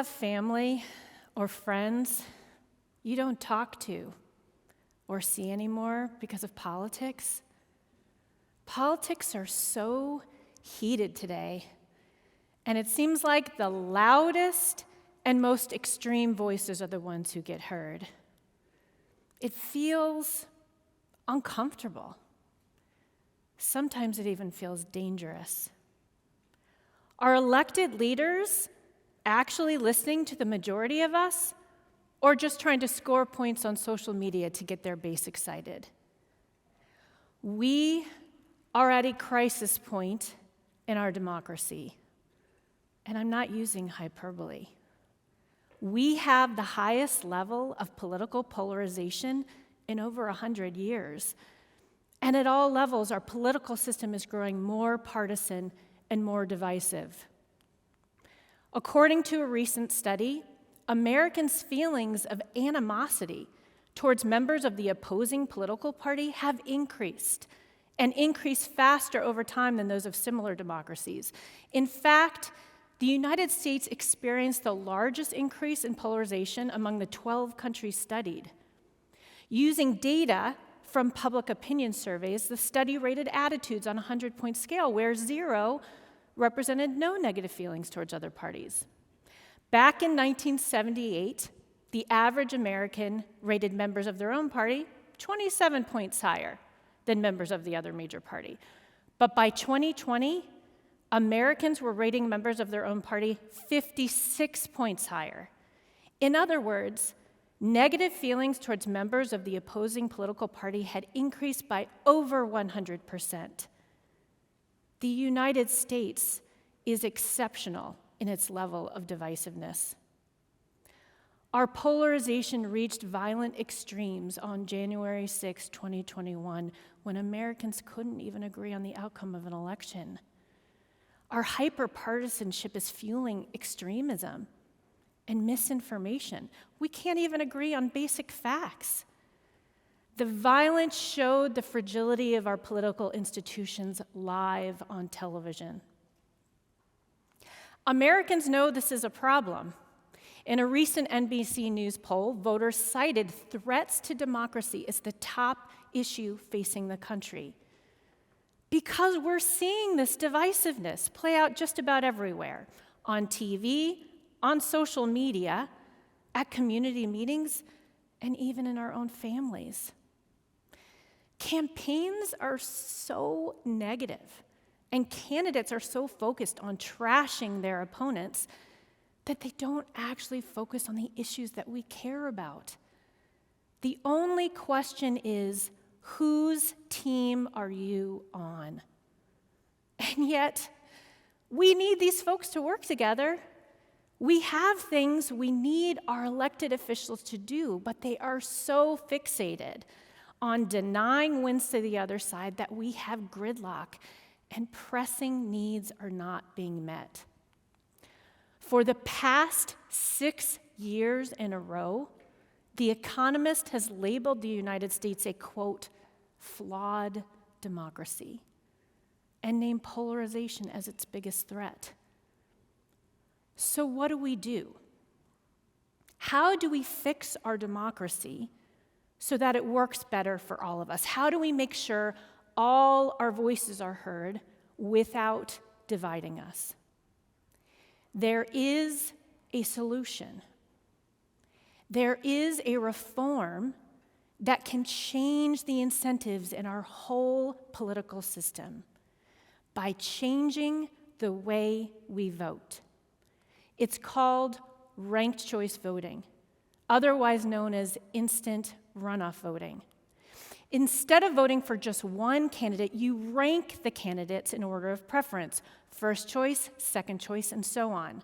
have family or friends you don't talk to or see anymore because of politics? Politics are so heated today, and it seems like the loudest and most extreme voices are the ones who get heard. It feels uncomfortable. Sometimes it even feels dangerous. Are elected leaders actually listening to the majority of us, or just trying to score points on social media to get their base excited? We are at a crisis point in our democracy, and I'm not using hyperbole. We have the highest level of political polarization in over 100 years. And at all levels, our political system is growing more partisan and more divisive. According to a recent study, Americans' feelings of animosity towards members of the opposing political party have increased, and increased faster over time than those of similar democracies. In fact, the United States experienced the largest increase in polarization among the 12 countries studied. Using data from public opinion surveys, the study rated attitudes on a 100-point scale, where 0 represented no negative feelings towards other parties. Back in 1978, the average American rated members of their own party 27 points higher than members of the other major party. But by 2020, Americans were rating members of their own party 56 points higher. In other words, negative feelings towards members of the opposing political party had increased by over 100%. The United States is exceptional in its level of divisiveness. Our polarization reached violent extremes on January 6, 2021, when Americans couldn't even agree on the outcome of an election. Our hyper-partisanship is fueling extremism and misinformation. We can't even agree on basic facts. The violence showed the fragility of our political institutions live on television. Americans know this is a problem. In a recent NBC News poll, voters cited threats to democracy as the top issue facing the country. Because we're seeing this divisiveness play out just about everywhere, on TV, on social media, at community meetings, and even in our own families. Campaigns are so negative, and candidates are so focused on trashing their opponents that they don't actually focus on the issues that we care about. The only question is, whose team are you on? And yet, we need these folks to work together. We have things we need our elected officials to do, but they are so fixated on denying wins to the other side that we have gridlock, and pressing needs are not being met. For the past 6 years in a row, The Economist has labeled the United States a, quote, flawed democracy, and named polarization as its biggest threat. So what do we do? How do we fix our democracy so that it works better for all of us? How do we make sure all our voices are heard without dividing us? There is a solution. There is a reform that can change the incentives in our whole political system by changing the way we vote. It's called ranked choice voting, otherwise known as instant runoff voting. Instead of voting for just one candidate, you rank the candidates in order of preference: first choice, second choice, and so on.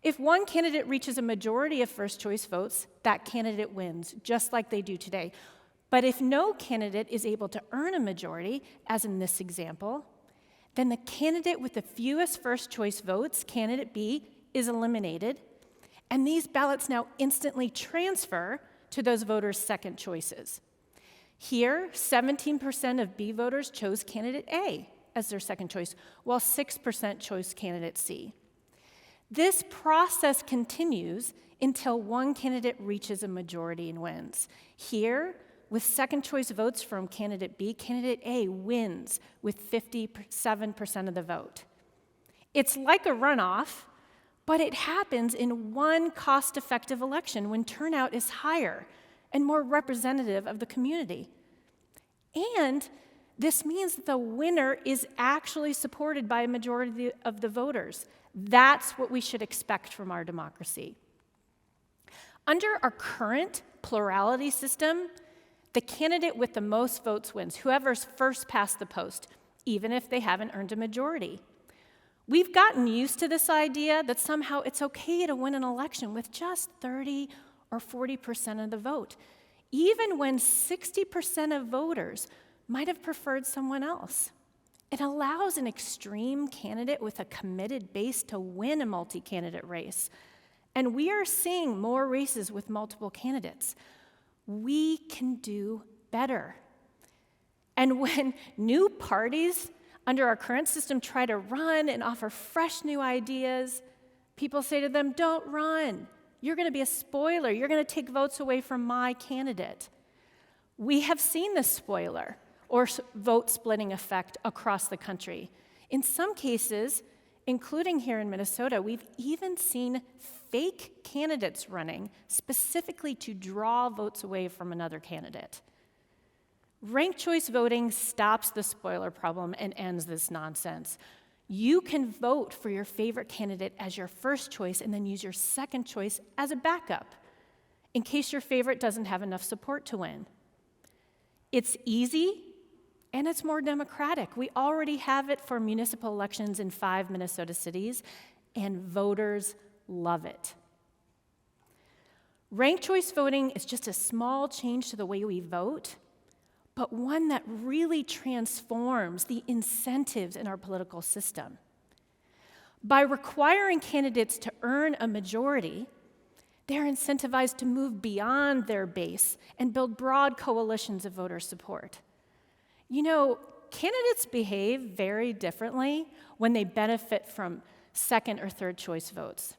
If one candidate reaches a majority of first choice votes, that candidate wins, just like they do today. But if no candidate is able to earn a majority, as in this example, then the candidate with the fewest first choice votes, candidate B, is eliminated, and these ballots now instantly transfer to those voters' second choices. Here, 17% of B voters chose candidate A as their second choice, while 6% chose candidate C. This process continues until one candidate reaches a majority and wins. Here, with second choice votes from candidate B, candidate A wins with 57% of the vote. It's like a runoff, but it happens in one cost-effective election when turnout is higher and more representative of the community. And this means that the winner is actually supported by a majority of the voters. That's what we should expect from our democracy. Under our current plurality system, the candidate with the most votes wins, whoever's first past the post, even if they haven't earned a majority. We've gotten used to this idea that somehow it's okay to win an election with just 30 or 40% of the vote, even when 60% of voters might have preferred someone else. It allows an extreme candidate with a committed base to win a multi-candidate race. And we are seeing more races with multiple candidates. We can do better. And when new parties under our current system try to run and offer fresh new ideas, people say to them, "Don't run. You're going to be a spoiler. You're going to take votes away from my candidate." We have seen this spoiler or vote splitting effect across the country. In some cases, including here in Minnesota, we've even seen fake candidates running specifically to draw votes away from another candidate. Ranked choice voting stops the spoiler problem and ends this nonsense. You can vote for your favorite candidate as your first choice and then use your second choice as a backup in case your favorite doesn't have enough support to win. It's easy and it's more democratic. We already have it for municipal elections in 5 Minnesota cities, and voters love it. Ranked choice voting is just a small change to the way we vote, but one that really transforms the incentives in our political system. By requiring candidates to earn a majority, they're incentivized to move beyond their base and build broad coalitions of voter support. You know, candidates behave very differently when they benefit from second or third choice votes.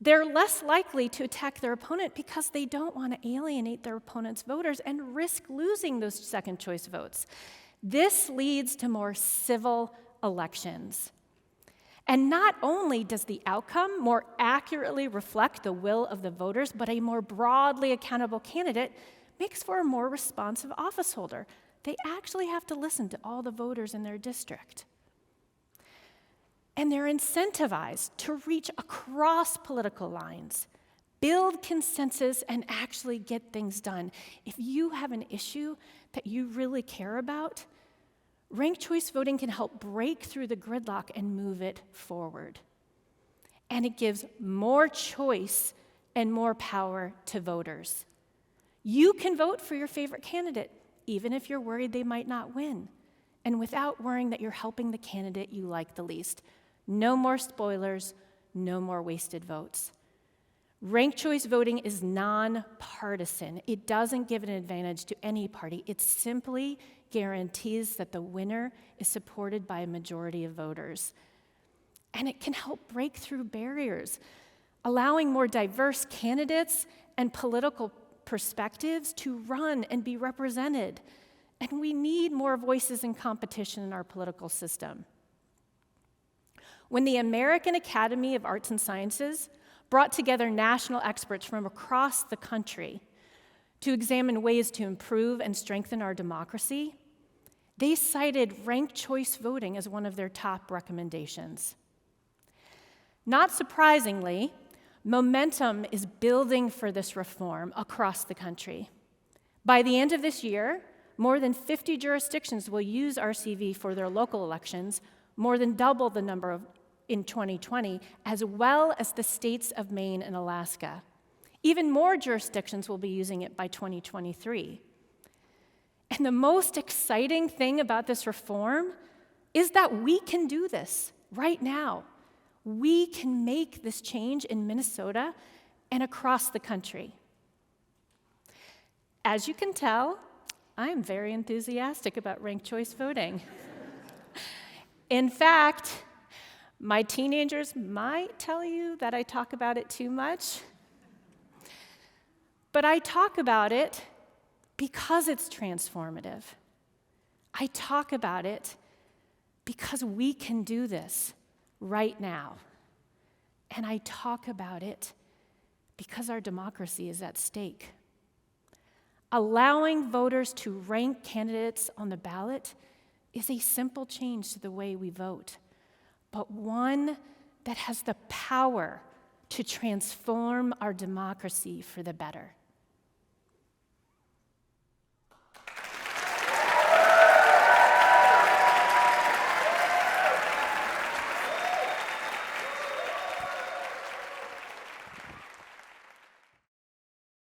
They're less likely to attack their opponent because they don't want to alienate their opponent's voters and risk losing those second choice votes. This leads to more civil elections. And not only does the outcome more accurately reflect the will of the voters, but a more broadly accountable candidate makes for a more responsive officeholder. They actually have to listen to all the voters in their district. And they're incentivized to reach across political lines, build consensus, and actually get things done. If you have an issue that you really care about, ranked choice voting can help break through the gridlock and move it forward. And it gives more choice and more power to voters. You can vote for your favorite candidate, even if you're worried they might not win, and without worrying that you're helping the candidate you like the least. No more spoilers, no more wasted votes. Ranked choice voting is nonpartisan. It doesn't give an advantage to any party. It simply guarantees that the winner is supported by a majority of voters. And it can help break through barriers, allowing more diverse candidates and political perspectives to run and be represented. And we need more voices in competition in our political system. When the American Academy of Arts and Sciences brought together national experts from across the country to examine ways to improve and strengthen our democracy, they cited ranked choice voting as one of their top recommendations. Not surprisingly, momentum is building for this reform across the country. By the end of this year, more than 50 jurisdictions will use RCV for their local elections, more than double the number in 2020, as well as the states of Maine and Alaska. Even more jurisdictions will be using it by 2023. And the most exciting thing about this reform is that we can do this right now. We can make this change in Minnesota and across the country. As you can tell, I am very enthusiastic about ranked choice voting. In fact, My teenagers might tell you that I talk about it too much, but I talk about it because it's transformative. I talk about it because we can do this right now. And I talk about it because our democracy is at stake. Allowing voters to rank candidates on the ballot is a simple change to the way we vote, but one that has the power to transform our democracy for the better.